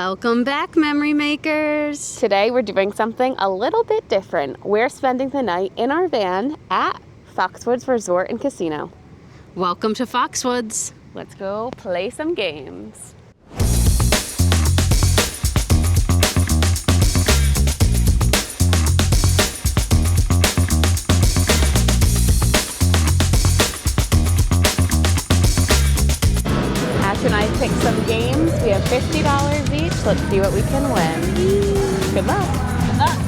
Welcome back, memory makers. Today we're doing something a little bit different. We're spending the night in our van at Foxwoods Resort and Casino. Welcome to Foxwoods. Let's go play some games. Ash and I picked some games. We have $50 each. Let's see what we can win. Good luck. Good luck.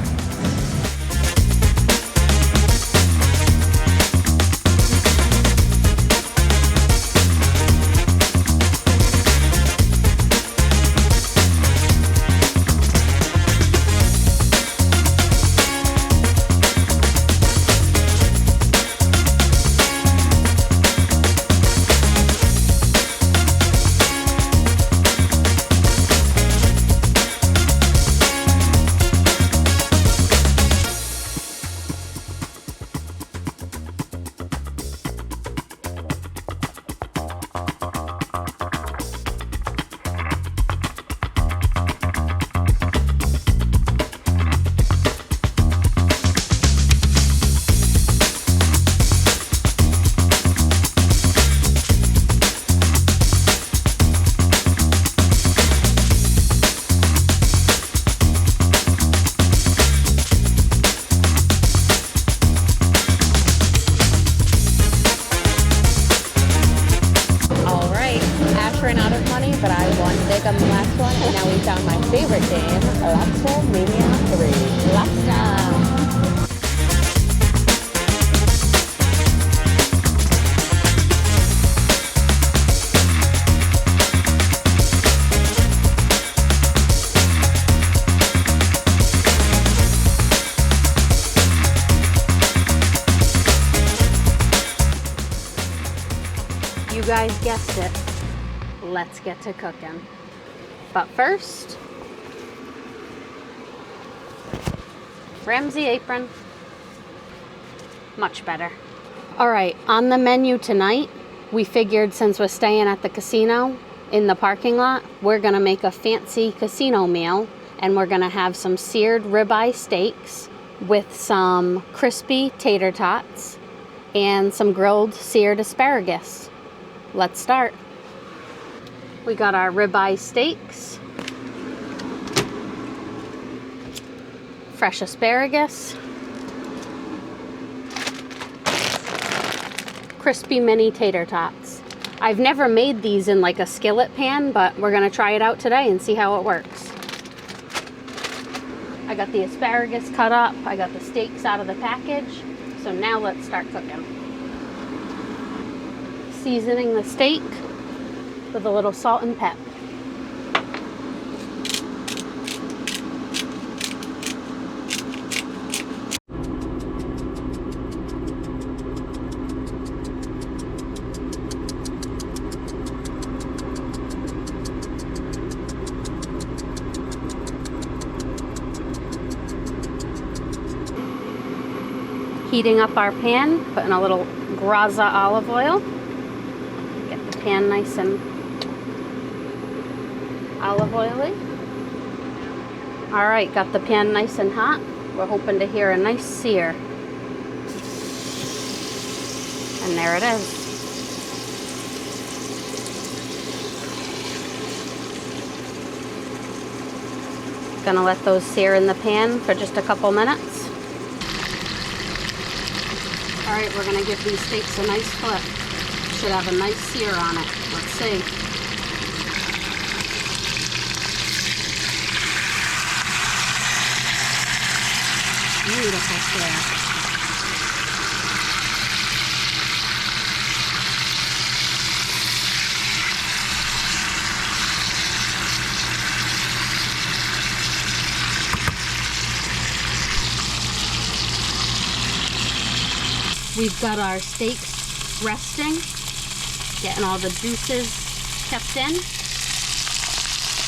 Ran out of money, but I won big on the last one, and now we found my favorite game, Lobster Mania 3. Lobster! You guys guessed it. Let's get to cooking. But first, Ramsey apron. Much better. All right, on the menu tonight, we figured since we're staying at the casino in the parking lot, we're gonna make a fancy casino meal, and we're gonna have some seared ribeye steaks with some crispy tater tots and some grilled seared asparagus. Let's start. We got our ribeye steaks, fresh asparagus, crispy mini tater tots. I've never made these in like a skillet pan, but we're gonna try it out today and see how it works. I got the asparagus cut up, I got the steaks out of the package, so now let's start cooking. Seasoning the steak with a little salt and pep. Heating up our pan, putting a little Graza olive oil. Get the pan nice and olive oily. All right, got the pan nice and hot. We're hoping to hear a nice sear. And there it is. Gonna let those sear in the pan for just a couple minutes. All right, we're gonna give these steaks a nice flip. Should have a nice sear on it. Let's see. Beautiful sear. We've got our steaks resting, getting all the juices kept in.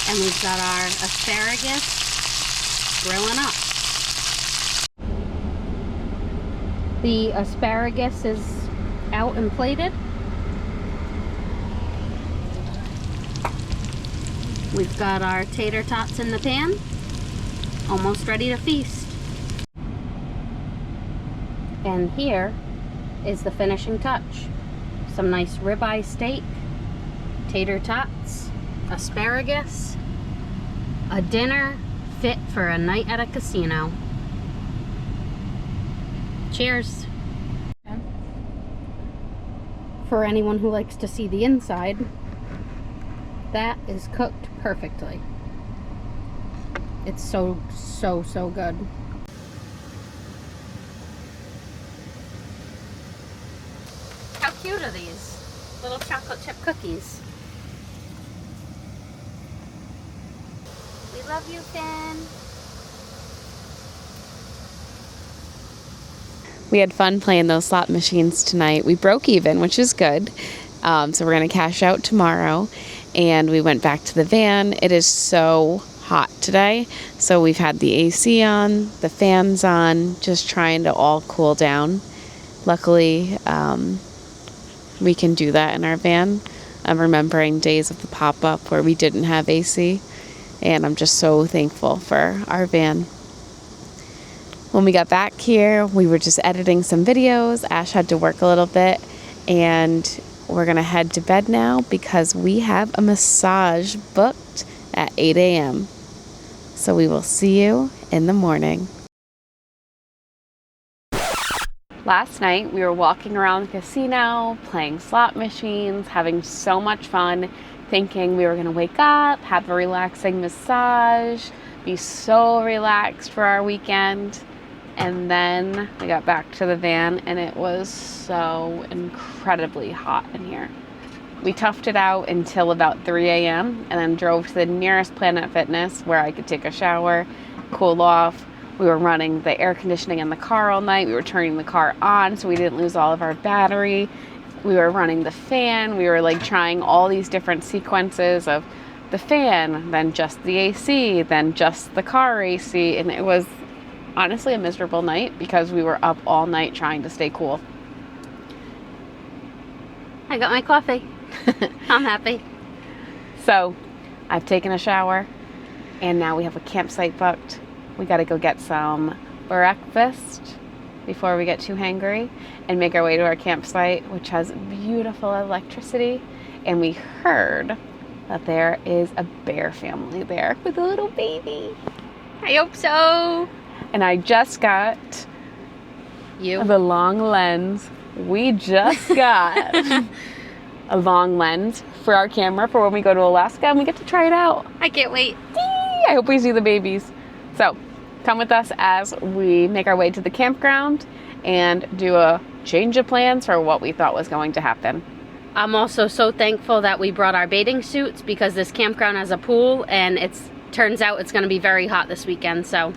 And we've got our asparagus grilling up. The asparagus is out and plated. We've got our tater tots in the pan, almost ready to feast. And here is the finishing touch. Some nice ribeye steak, tater tots, asparagus, a dinner fit for a night at a casino. Cheers. For anyone who likes to see the inside, that is cooked perfectly. It's so good. How cute are these? Little chocolate chip cookies. We love you, Finn. We had fun playing those slot machines tonight. We broke even, which is good. So we're going to cash out tomorrow. And we went back to the van. It is so hot today. So we've had the AC on, the fans on, just trying to all cool down. Luckily, we can do that in our van. I'm remembering days of the pop-up where we didn't have AC. And I'm just so thankful for our van. When we got back here, we were just editing some videos. Ash had to work a little bit, and we're going to head to bed now because we have a massage booked at 8 a.m. So we will see you in the morning. Last night, we were walking around the casino, playing slot machines, having so much fun, thinking we were going to wake up, have a relaxing massage, be so relaxed for our weekend. And then we got back to the van and it was so incredibly hot in here. We toughed it out until about 3 a.m. and then drove to the nearest Planet Fitness where I could take a shower, cool off. We were running the air conditioning in the car all night. We were turning the car on so we didn't lose all of our battery. We were running the fan. We were like trying all these different sequences of the fan, then just the AC, then just the car AC. And it was honestly a miserable night because we were up all night trying to stay cool. I got my coffee. I'm happy. So I've taken a shower and now we have a campsite booked. We got to go get some breakfast before we get too hangry and make our way to our campsite, which has beautiful electricity. And we heard that there is a bear family there with a little baby. I hope so. And I just got the long lens. We just got a long lens for our camera for when we go to Alaska and we get to try it out. I can't wait. I hope we see the babies. So come with us as we make our way to the campground and do a change of plans for what we thought was going to happen. I'm also so thankful that we brought our bathing suits because this campground has a pool and turns out it's going to be very hot this weekend. So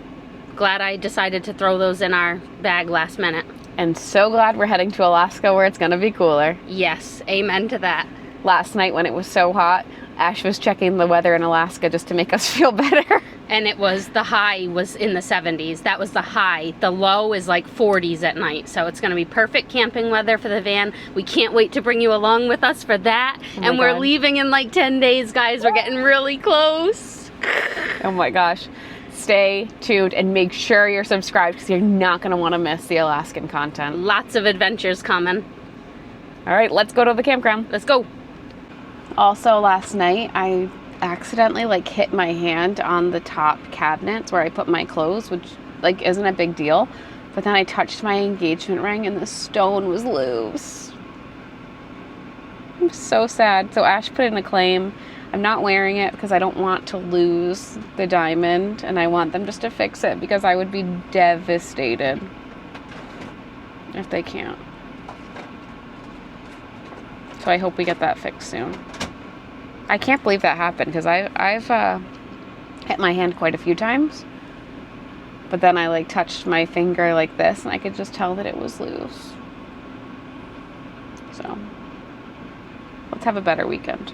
glad I decided to throw those in our bag last minute. And so glad we're heading to Alaska where it's going to be cooler. Yes, amen to that. Last night when it was so hot, Ash was checking the weather in Alaska just to make us feel better. And the high was in the 70s. That was the high. The low is like 40s at night. So it's going to be perfect camping weather for the van. We can't wait to bring you along with us for that. And we're leaving in like 10 days, guys. We're getting really close. Oh my gosh. Stay tuned and make sure you're subscribed because you're not going to want to miss the Alaskan content. Lots of adventures coming. All right, let's go to the campground. Let's go. Also, last night, I accidentally hit my hand on the top cabinets where I put my clothes, which isn't a big deal. But then I touched my engagement ring and the stone was loose. I'm so sad. So Ash put in a claim. I'm not wearing it because I don't want to lose the diamond and I want them just to fix it because I would be devastated if they can't. So I hope we get that fixed soon. I can't believe that happened because I've hit my hand quite a few times. But then I touched my finger like this and I could just tell that it was loose. So let's have a better weekend.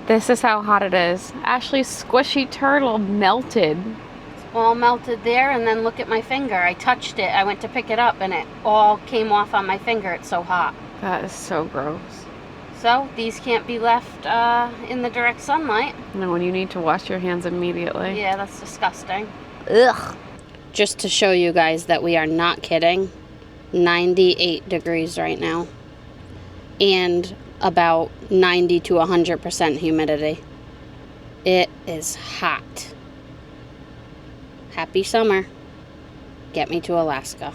This is how hot it is. Ashley's squishy turtle melted. It's all melted there, and then look at my finger. I touched it. I went to pick it up, and it all came off on my finger. It's so hot. That is so gross. So these can't be left in the direct sunlight. No, and you need to wash your hands immediately. Yeah, that's disgusting. Ugh. Just to show you guys that we are not kidding, 98 degrees right now. And about 90 to 100% humidity. It is hot. Happy summer. Get me to Alaska.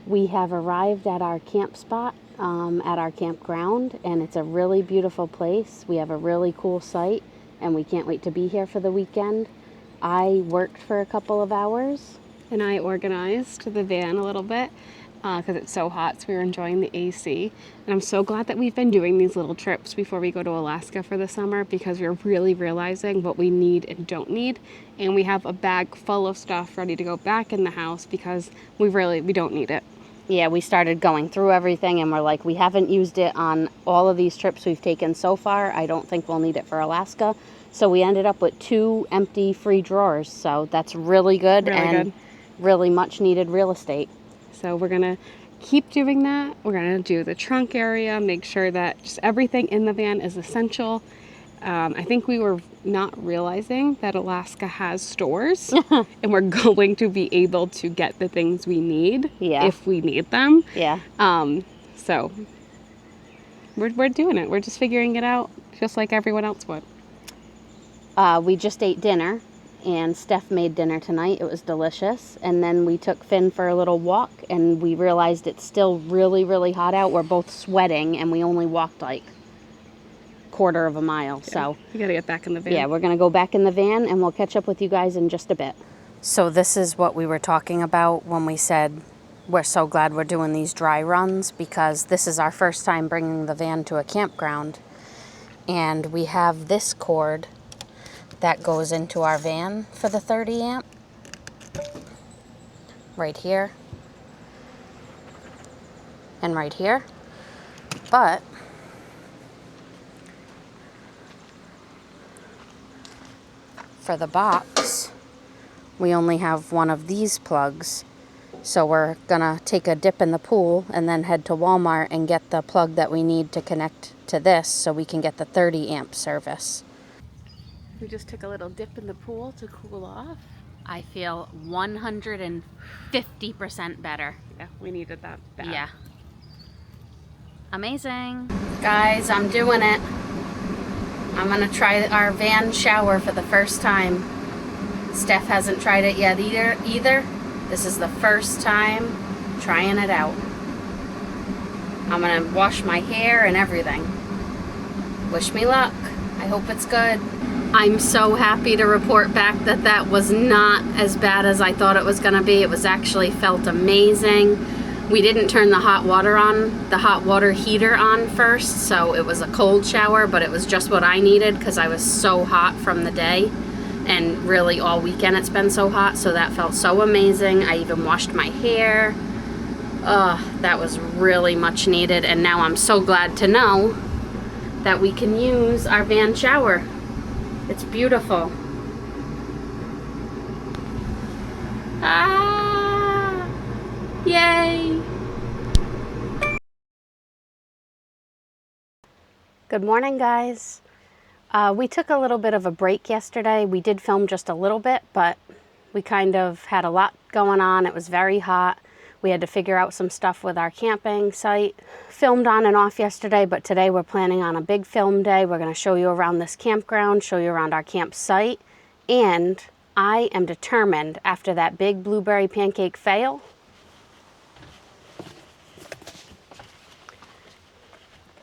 We have arrived at our camp spot at our campground, and it's a really beautiful place. We have a really cool site, and we can't wait to be here for the weekend. I worked for a couple of hours, And I organized the van a little bit because it's so hot, so we were enjoying the AC. And I'm so glad that we've been doing these little trips before we go to Alaska for the summer, because we're really realizing what we need and don't need. And we have a bag full of stuff ready to go back in the house because we don't need it. Yeah, we started going through everything, and we're like, we haven't used it on all of these trips we've taken so far. I don't think we'll need it for Alaska. So we ended up with 2 empty free drawers. So that's really good really much needed real estate. So we're going to keep doing that. We're going to do the trunk area, make sure that just everything in the van is essential. I think we were not realizing that Alaska has stores and we're going to be able to get the things we need if we need them. Yeah. So we're doing it. We're just figuring it out just like everyone else would. We just ate dinner, and Steph made dinner tonight. It was delicious. And then we took Finn for a little walk, and we realized it's still really, really hot out. We're both sweating, and we only walked like quarter of a mile. Yeah, so you gotta get back in the van. Yeah, we're gonna go back in the van, and we'll catch up with you guys in just a bit. So this is what we were talking about when we said we're so glad we're doing these dry runs, because this is our first time bringing the van to a campground, and we have this cord that goes into our van for the 30 amp right here and right here. But for the box, we only have one of these plugs. So we're gonna take a dip in the pool and then head to Walmart and get the plug that we need to connect to this so we can get the 30 amp service. We just took a little dip in the pool to cool off. I feel 150% better. Yeah, we needed that bad. Yeah. Amazing. Guys, I'm doing it. I'm gonna try our van shower for the first time. Steph hasn't tried it yet either. This is the first time trying it out. I'm gonna wash my hair and everything. Wish me luck. I hope it's good. I'm so happy to report back that that was not as bad as I thought it was gonna be. It was actually felt amazing. We didn't turn the hot water heater on first, so it was a cold shower, but it was just what I needed because I was so hot from the day. And really all weekend it's been so hot, so that felt so amazing. I even washed my hair. That was really much needed, and now I'm so glad to know that we can use our van shower. It's beautiful. Ah! Yay! Good morning, guys. We took a little bit of a break yesterday. We did film just a little bit, but we kind of had a lot going on. It was very hot. We had to figure out some stuff with our camping site. Filmed on and off yesterday, but today we're planning on a big film day. We're going to show you around this campground, show you around our campsite, and I am determined after that big blueberry pancake fail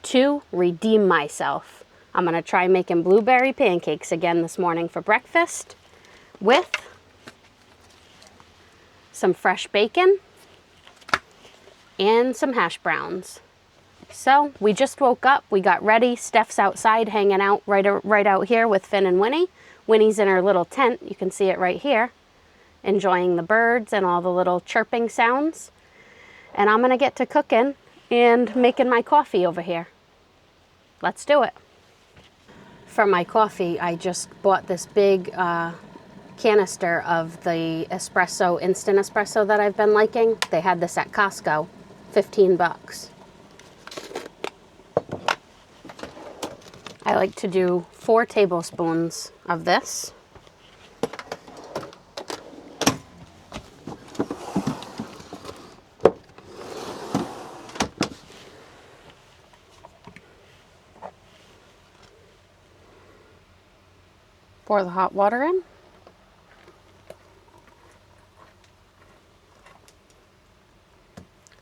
to redeem myself. I'm gonna try making blueberry pancakes again this morning for breakfast with some fresh bacon and some hash browns. So we just woke up, we got ready. Steph's outside hanging out right out here with Finn and Winnie. Winnie's in her little tent, you can see it right here, enjoying the birds and all the little chirping sounds. And I'm gonna get to cooking and making my coffee over here. Let's do it. For my coffee, I just bought this big canister of the espresso, instant espresso that I've been liking. They had this at Costco, 15 bucks. I like to do 4 tablespoons of this. Pour the hot water in.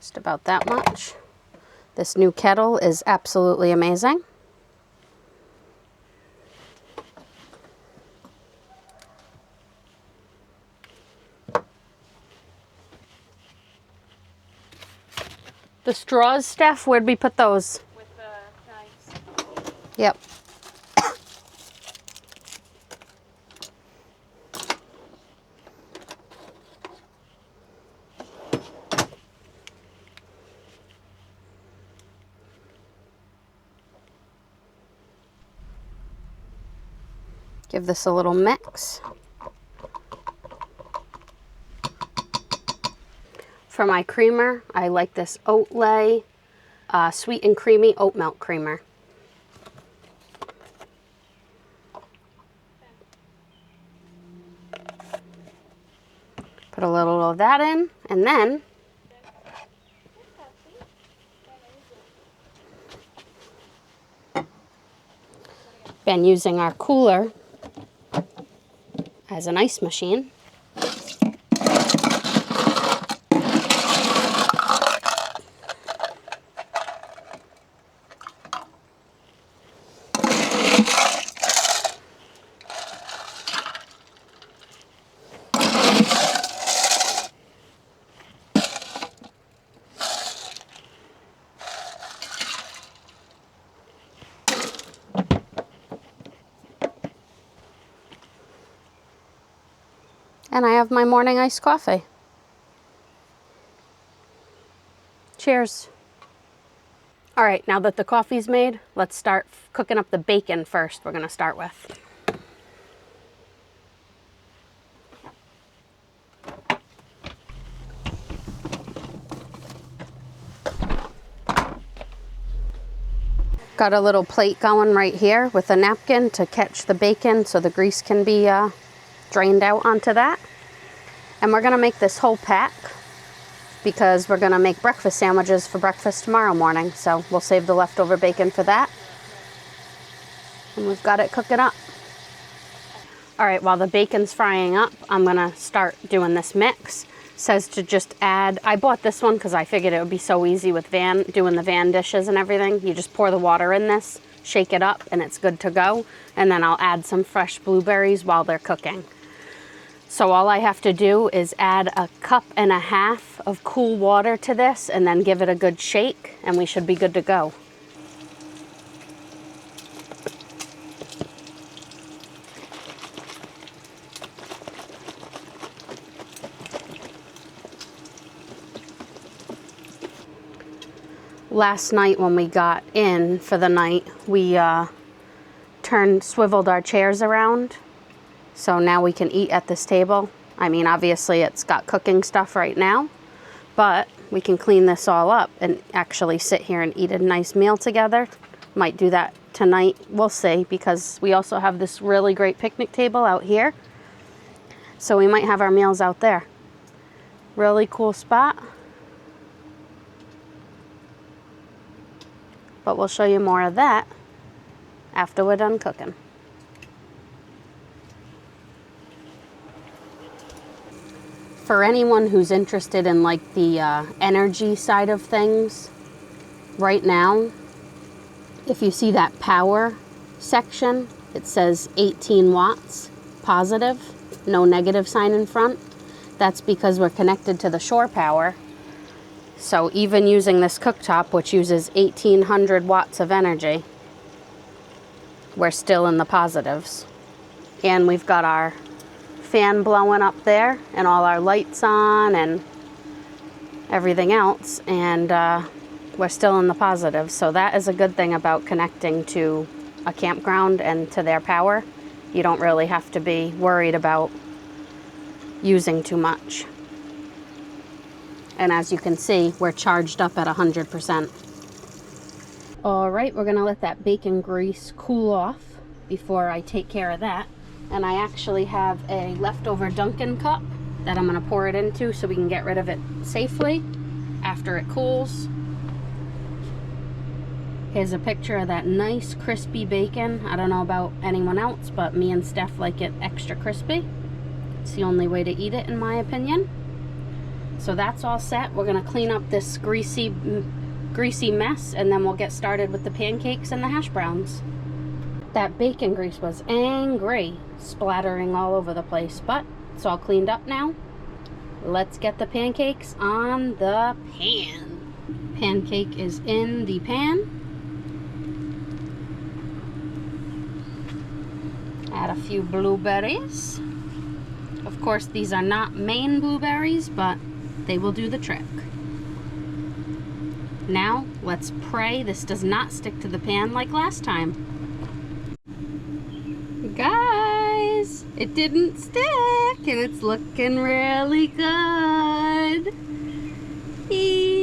Just about that much. This new kettle is absolutely amazing. The straws, Steph, where'd we put those? With the knives. Yep. Give this a little mix. For my creamer, I like this Oatley sweet and creamy oat milk creamer. Put a little of that in, and then been using our cooler as an ice machine. And I have my morning iced coffee. Cheers. All right, now that the coffee's made, let's start cooking up the bacon first. We're gonna start with. Got a little plate going right here with a napkin to catch the bacon so the grease can be drained out onto that. And we're gonna make this whole pack because we're gonna make breakfast sandwiches for breakfast tomorrow morning. So we'll save the leftover bacon for that. And we've got it cooking up. All right, while the bacon's frying up, I'm gonna start doing this mix. Says to just add, I bought this one because I figured it would be so easy with doing the van dishes and everything. You just pour the water in this, shake it up, and it's good to go. And then I'll add some fresh blueberries while they're cooking. So all I have to do is add 1.5 cups of cool water to this and then give it a good shake, and we should be good to go. Last night when we got in for the night, we swiveled our chairs around. So now we can eat at this table. I mean, obviously it's got cooking stuff right now, but we can clean this all up and actually sit here and eat a nice meal together. Might do that tonight, we'll see, because we also have this really great picnic table out here. So we might have our meals out there. Really cool spot. But we'll show you more of that after we're done cooking. For anyone who's interested in like the energy side of things, right now, if you see that power section, it says 18 watts, positive, no negative sign in front. That's because we're connected to the shore power. So even using this cooktop, which uses 1800 watts of energy, we're still in the positives. And we've got our fan blowing up there and all our lights on and everything else, and we're still in the positives. So that is a good thing about connecting to a campground and to their power. You don't really have to be worried about using too much. And as you can see, we're charged up at 100%. All right, we're gonna let that bacon grease cool off before I take care of that. And I actually have a leftover Dunkin' cup that I'm gonna pour it into so we can get rid of it safely after it cools. Here's a picture of that nice crispy bacon. I don't know about anyone else, but me and Steph like it extra crispy. It's the only way to eat it, in my opinion. So that's all set. We're gonna clean up this greasy mess, and then we'll get started with the pancakes and the hash browns. That bacon grease was angry, splattering all over the place, but it's all cleaned up now. Let's get the pancakes on the pan. Pancake is in the pan. Add a few blueberries. Of course, these are not Maine blueberries, but they will do the trick. Now, let's pray this does not stick to the pan like last time. Guys, it didn't stick, and it's looking really good. Eee.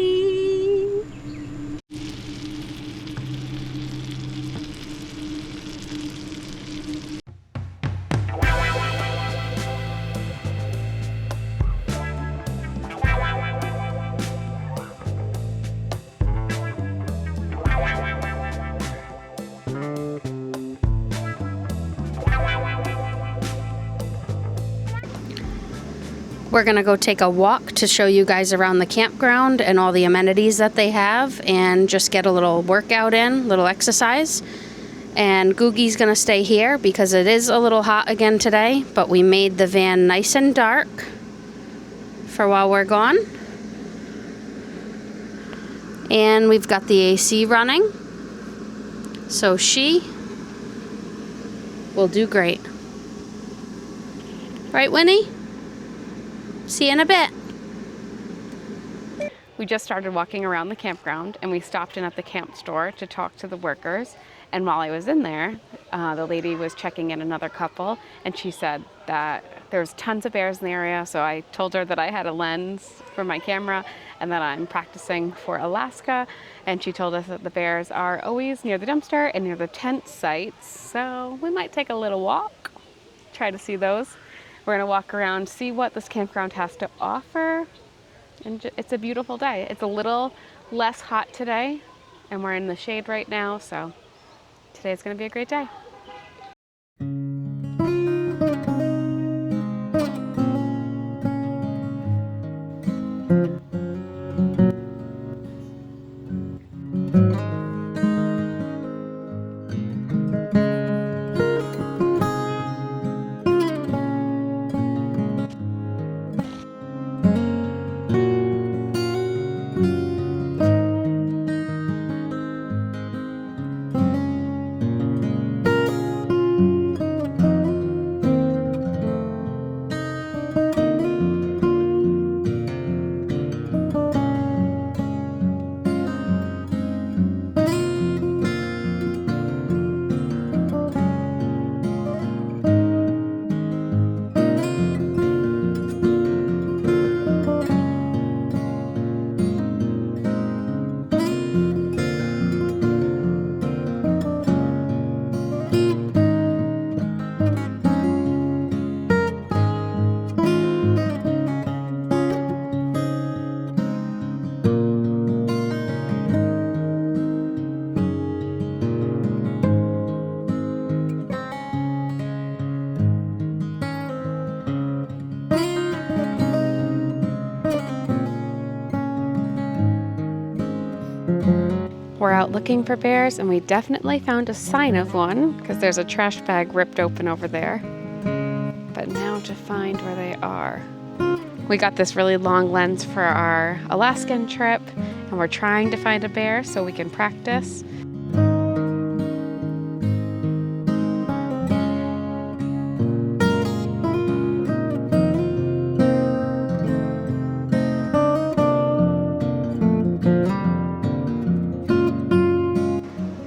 We're gonna go take a walk to show you guys around the campground and all the amenities that they have, and just get a little workout in, little exercise. And Googie's gonna stay here because it is a little hot again today, but we made the van nice and dark for while we're gone. And we've got the AC running, so she will do great. Right, Winnie? See you in a bit. We just started walking around the campground, and we stopped in at the camp store to talk to the workers. And while I was in there, the lady was checking in another couple, and she said that there's tons of bears in the area. So I told her that I had a lens for my camera and that I'm practicing for Alaska. And she told us that the bears are always near the dumpster and near the tent sites. So we might take a little walk, try to see those. We're gonna walk around, see what this campground has to offer. And it's a beautiful day. It's a little less hot today, and we're in the shade right now, so today's gonna be a great day. we're out looking for bears, and we definitely found a sign of one because there's a trash bag ripped open over there. But now to find where they are. We got this really long lens for our Alaskan trip, and we're trying to find a bear so we can practice.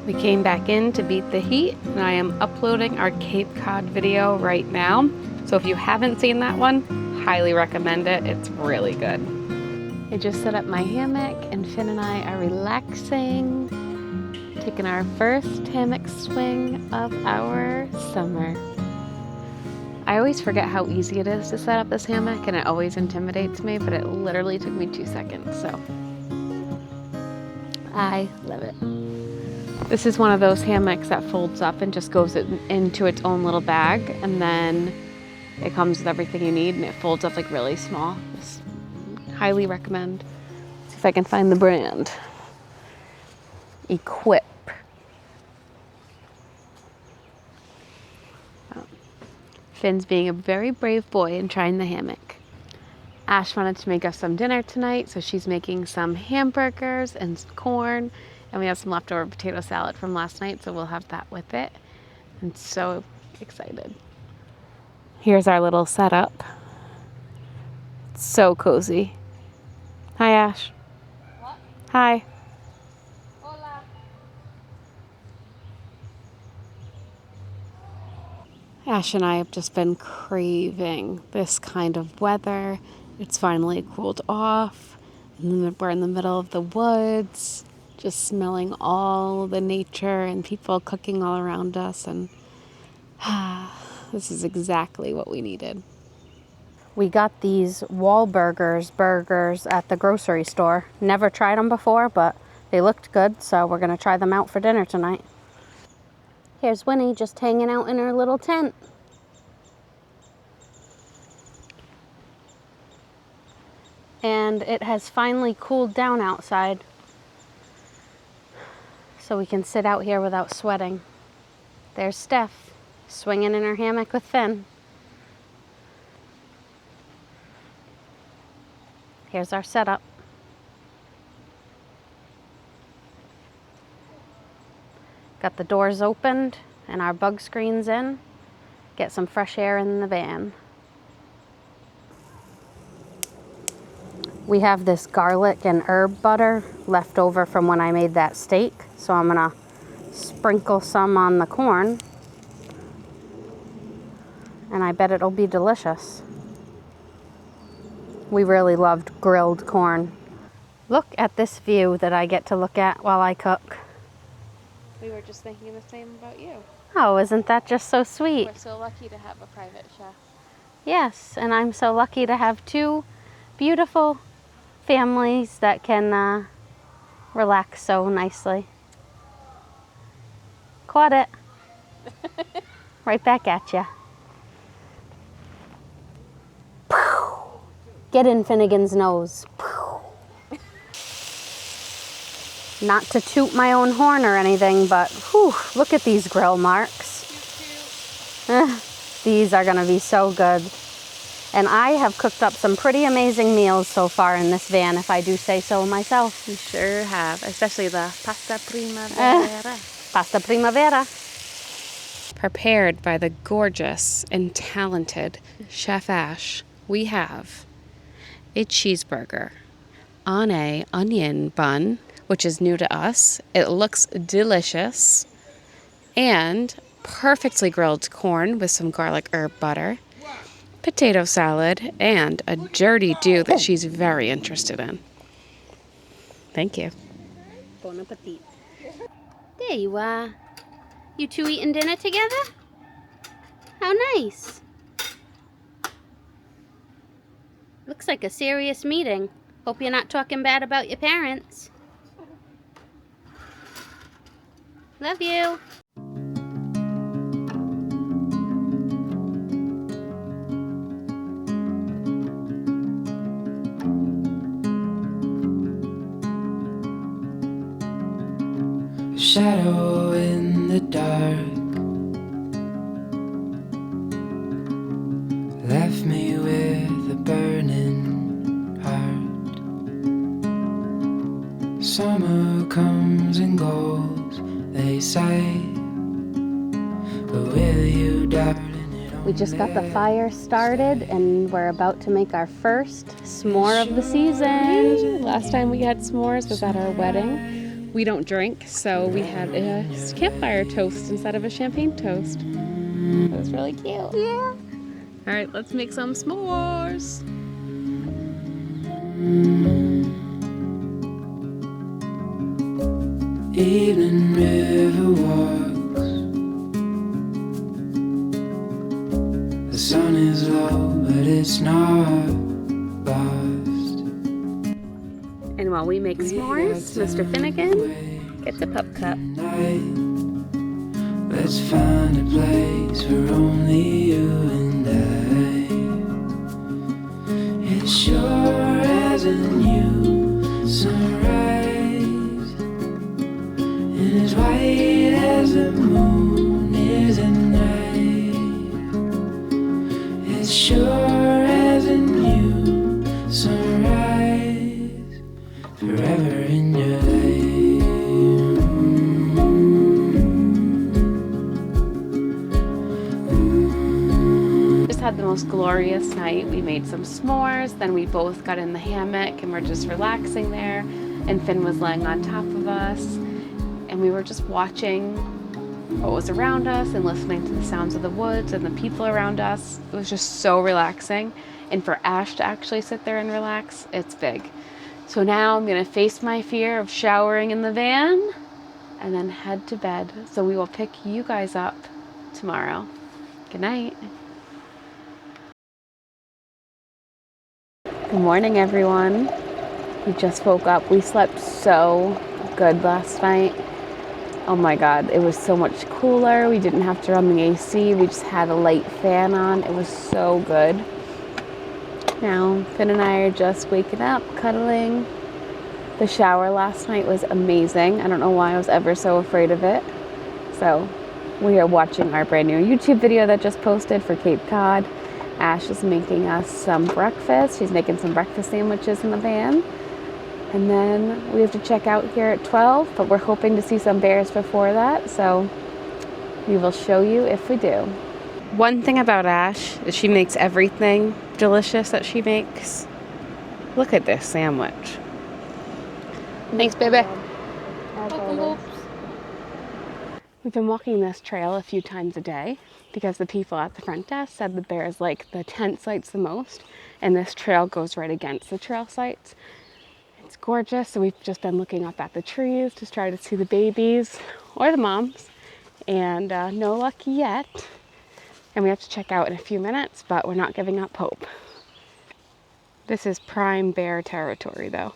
We came back in to beat the heat, and I am uploading our Cape Cod video right now. So if you haven't seen that one, highly recommend it. It's really good. I just set up my hammock, and Finn and I are relaxing, taking our first hammock swing of our summer. I always forget how easy it is to set up this hammock, and it always intimidates me, but it literally took me 2 seconds, so I love it. This is one of those hammocks that folds up and just goes into its own little bag, and then it comes with everything you need, and it folds up like really small. Just highly recommend. See if I can find the brand. Equip. Finn's being a very brave boy and trying the hammock. Ash wanted to make us some dinner tonight, so she's making some hamburgers and some corn. And we have some leftover potato salad from last night, so we'll have that with it. I'm so excited. Here's our little setup. It's so cozy. Hi, Ash. What? Hi. Hola. Ash and I have just been craving this kind of weather. It's finally cooled off. And we're in the middle of the woods, just smelling all the nature and people cooking all around us, and this is exactly what we needed. We got these Wahlburgers burgers at the grocery store. Never tried them before, but they looked good, so we're gonna try them out for dinner tonight. Here's Winnie just hanging out in her little tent. And it has finally cooled down outside, so we can sit out here without sweating. There's Steph, swinging in her hammock with Finn. Here's our setup. Got the doors opened and our bug screens in. Get some fresh air in the van. We have this garlic and herb butter left over from when I made that steak, so I'm gonna sprinkle some on the corn, and I bet it'll be delicious. We really loved grilled corn. Look at this view that I get to look at while I cook. We were just thinking the same about you. Oh, isn't that just so sweet? We're so lucky to have a private chef. Yes, and I'm so lucky to have two beautiful families that can relax so nicely. Caught it. Right back at ya. Get in Finnegan's nose. Not to toot my own horn or anything, but whew, look at these grill marks. These are gonna be so good. And I have cooked up some pretty amazing meals so far in this van, if I do say so myself. You sure have, especially the pasta primavera. Pasta primavera. Prepared by the gorgeous and talented Chef Ash, we have a cheeseburger on a onion bun, which is new to us. It looks delicious. And perfectly grilled corn with some garlic herb butter, potato salad, and a dirty dew that she's very interested in. Thank you. Bon appetit. There you are. You two eating dinner together? How nice. Looks like a serious meeting. Hope you're not talking bad about your parents. Love you. shadow in the dark left me with a burning heart. Summer comes and goes, they say, but with you, darling. We just got the fire started and we're about to make our first s'more of the season. Last time we had s'mores was at our wedding. We don't drink, so we had a campfire toast instead of a champagne toast. That was really cute. Yeah. All right, let's make some s'mores. Evening river walks, the sun is low, but it's not lost. And while we make s'mores, Mr. Finnegan gets a pup cup. Let's find a place for only you and I. It's sure as a new sunrise, and as white as the moon is at night. It's sure as a new sunrise, forever in your life. Had the most glorious night. We made some s'mores, then we both got in the hammock and we're just relaxing there, and Finn was laying on top of us and we were just watching what was around us and listening to the sounds of the woods and the people around us. It was just so relaxing, and for Ash to actually sit there and relax, it's big. So now I'm gonna face my fear of showering in the van and then head to bed. So we will pick you guys up tomorrow. Good night. Good morning, everyone. We just woke up. We slept so good last night. Oh my God, it was so much cooler. We didn't have to run the AC. We just had a light fan on. It was so good. Now, Finn and I are just waking up, cuddling. The shower last night was amazing. I don't know why I was ever so afraid of it. So, we are watching our brand new YouTube video that just posted for Cape Cod. Ash is making us some breakfast. She's making some breakfast sandwiches in the van. And then we have to check out here at 12, but we're hoping to see some bears before that, so we will show you if we do. One thing about Ash is she makes everything delicious that she makes. Look at this sandwich. Thanks, baby. We've been walking this trail a few times a day because the people at the front desk said the bears like the tent sites the most, and this trail goes right against the trail sites. It's gorgeous, so we've just been looking up at the trees to try to see the babies or the moms, and no luck yet. And we have to check out in a few minutes, but we're not giving up hope. This is prime bear territory though.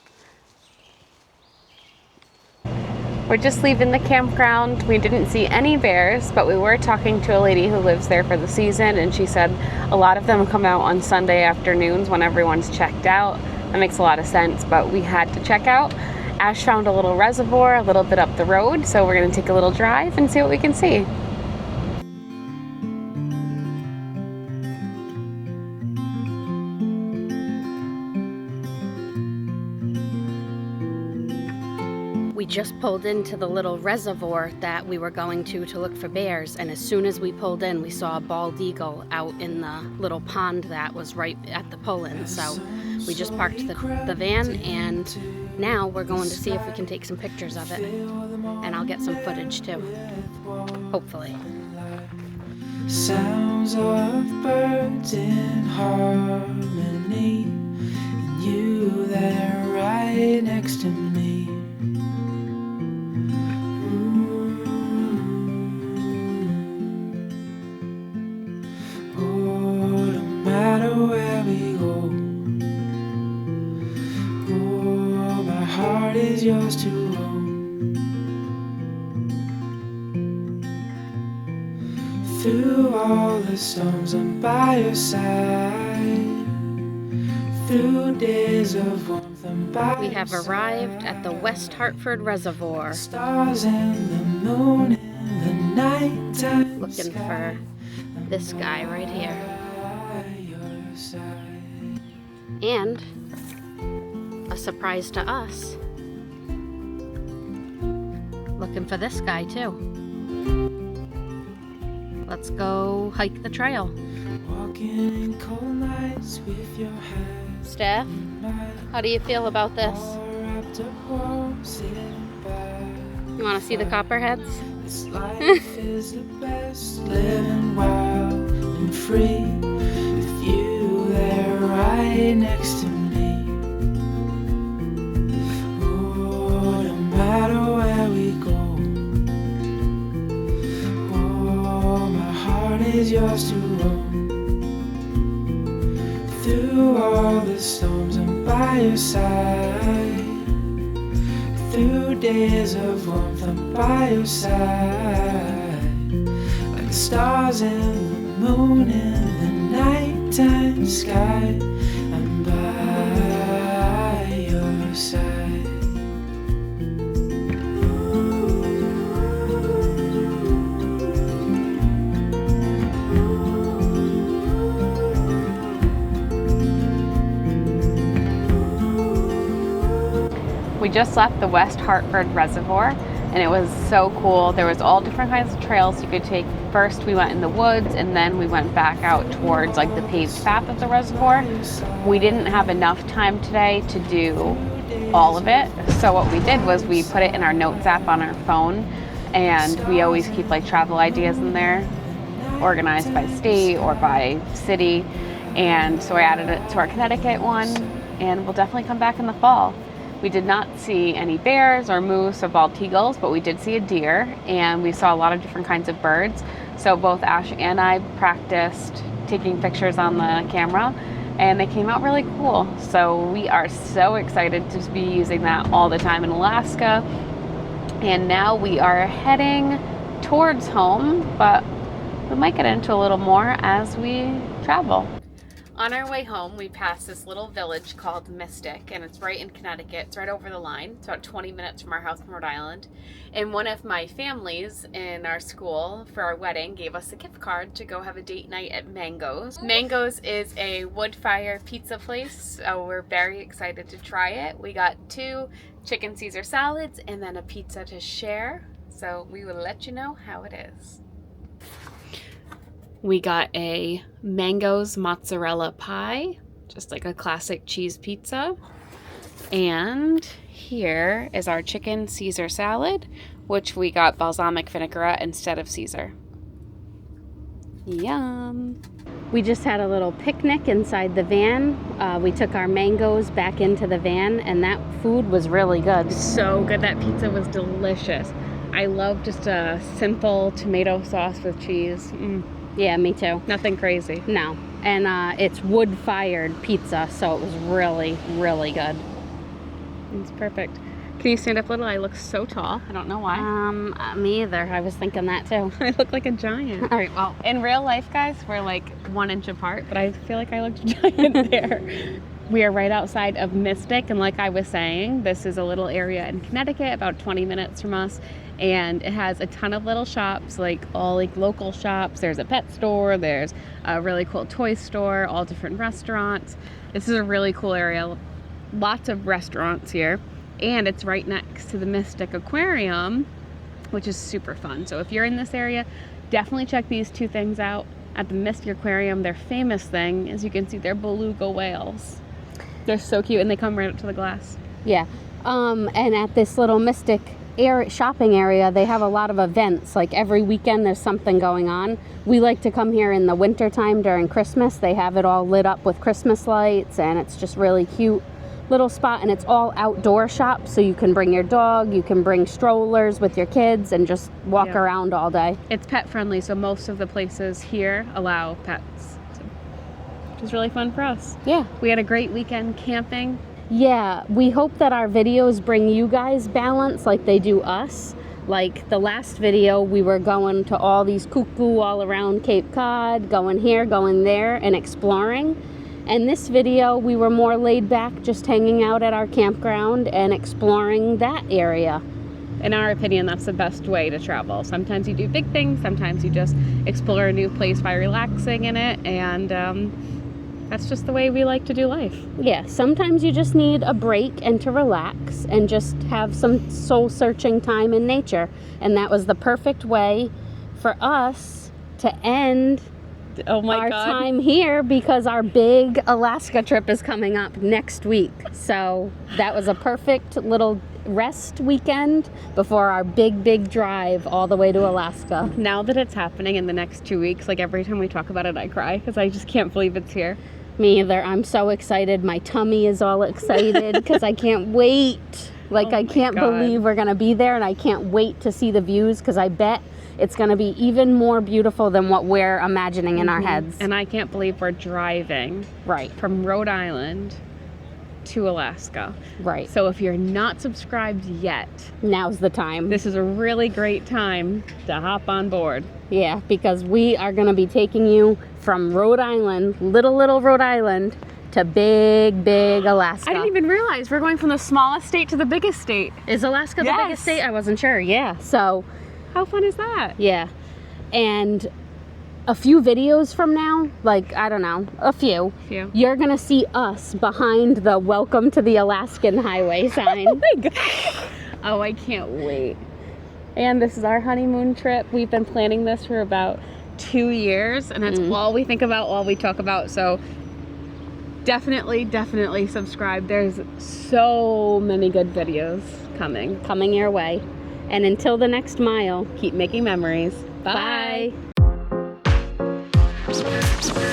We're just leaving the campground. We didn't see any bears, but we were talking to a lady who lives there for the season, and she said a lot of them come out on Sunday afternoons when everyone's checked out. That makes a lot of sense, but we had to check out. Ash found a little reservoir a little bit up the road, so we're gonna take a little drive and see what we can see. We just pulled into the little reservoir that we were going to look for bears, and as soon as we pulled in, we saw a bald eagle out in the little pond that was right at the pull-in. So we just parked the van, and now we're going to see if we can take some pictures of it, and I'll get some footage too, hopefully. Sounds of birds in harmony, and you there right next to me. Where we go, oh, my heart is yours to hold. Through all the storms, I'm by your side. Through days of warmth. We have arrived at the West Hartford Reservoir. Stars and the moon in the nighttime. Looking for this guy right here. And a surprise to us, looking for this guy too. Let's go hike the trail. Walking in cold nights with your head. Steph, how do you feel about this? Wrapped up warm, sitting back. You want to see the copperheads? This life is the best, living wild and free. With you there right next to me. Oh, no matter where we go. Oh, my heart is yours to roam. Through all the storms, I'm by your side. Through days of warmth, I'm by your side. Like the stars and the moon in the nighttime sky, I'm by your side. We just left the West Hartford Reservoir and it was so cool. There was all different kinds of trails you could take. First we went in the woods and then we went back out towards like the paved path of the reservoir. We didn't have enough time today to do all of it. So what we did was we put it in our notes app on our phone, and we always keep like travel ideas in there, organized by state or by city. And so I added it to our Connecticut one, and we'll definitely come back in the fall. We did not see any bears or moose or bald eagles, but we did see a deer, and we saw a lot of different kinds of birds. So both Ash and I practiced taking pictures on the camera, and they came out really cool. So we are so excited to be using that all the time in Alaska. And now we are heading towards home, but we might get into a little more as we travel. On our way home, we passed this little village called Mystic, and it's right in Connecticut. It's right over the line. It's about 20 minutes from our house in Rhode Island. And one of my families in our school for our wedding gave us a gift card to go have a date night at Mango's. Mango's is a wood fire pizza place, so we're very excited to try it. We got 2 chicken Caesar salads and then a pizza to share. So we will let you know how it is. We got a Mango's mozzarella pie, just like a classic cheese pizza. And here is our chicken Caesar salad, which we got balsamic vinaigrette instead of Caesar. Yum! We just had a little picnic inside the van. We took our Mango's back into the van, and that food was really good. So good. That pizza was delicious. I love just a simple tomato sauce with cheese. Yeah, me too. Nothing crazy. No. And it's wood-fired pizza, so it was really, really good. It's perfect. Can you stand up a little? I look so tall. I don't know why. Me either. I was thinking that too. I look like a giant. All right, well. In real life, guys, we're like 1 inch apart, but I feel like I look giant there. We are right outside of Mystic, and like I was saying, this is a little area in Connecticut, about 20 minutes from us, and it has a ton of little shops, like all like local shops. There's a pet store, there's a really cool toy store, all different restaurants. This is a really cool area. Lots of restaurants here, and it's right next to the Mystic Aquarium, which is super fun. So if you're in this area, definitely check these 2 things out. At the Mystic Aquarium, their famous thing is you can see their beluga whales. They're so cute, and they come right up to the glass. Yeah. And at this little Mystic shopping area, they have a lot of events. Like every weekend there's something going on. We like to come here in the winter time during Christmas. They have it all lit up with Christmas lights, and it's just really cute little spot, and it's all outdoor shops, so you can bring your dog, you can bring strollers with your kids and just walk around all day. It's pet friendly, so most of the places here allow pets, which is really fun for us. Yeah. We had a great weekend camping. Yeah, we hope that our videos bring you guys balance like they do us. Like the last video, we were going to all these cuckoo all around Cape Cod, going here, going there, and exploring. And this video, we were more laid back, just hanging out at our campground and exploring that area. In our opinion, that's the best way to travel. Sometimes you do big things, sometimes you just explore a new place by relaxing in it, and that's just the way we like to do life. Yeah, sometimes you just need a break and to relax and just have some soul-searching time in nature. And that was the perfect way for us to end our time here, because our big Alaska trip is coming up next week. So that was a perfect little rest weekend before our big drive all the way to Alaska. Now that it's happening in the next 2 weeks, like every time we talk about it, I cry because I just can't believe it's here. Me either. I'm so excited. My tummy is all excited because I can't wait. Like, I can't believe we're going to be there, and I can't wait to see the views, because I bet it's going to be even more beautiful than what we're imagining in our heads. And I can't believe we're driving from Rhode Island to Alaska. Right. So if you're not subscribed yet, now's the time. This is a really great time to hop on board. Yeah, because we are going to be taking you from Rhode Island, little Rhode Island, to big Alaska. I didn't even realize we're going from the smallest state to the biggest state. Is Alaska the biggest state? I wasn't sure. Yeah. So how fun is that? Yeah. And a few videos from now, like, I don't know, a few. You're going to see us behind the Welcome to the Alaskan Highway sign. Oh my God. Oh, I can't wait. And this is our honeymoon trip. We've been planning this for about 2 years, and that's all we think about, all we talk about. So definitely subscribe. There's so many good videos coming your way. And until the next mile, keep making memories. Bye. Bye.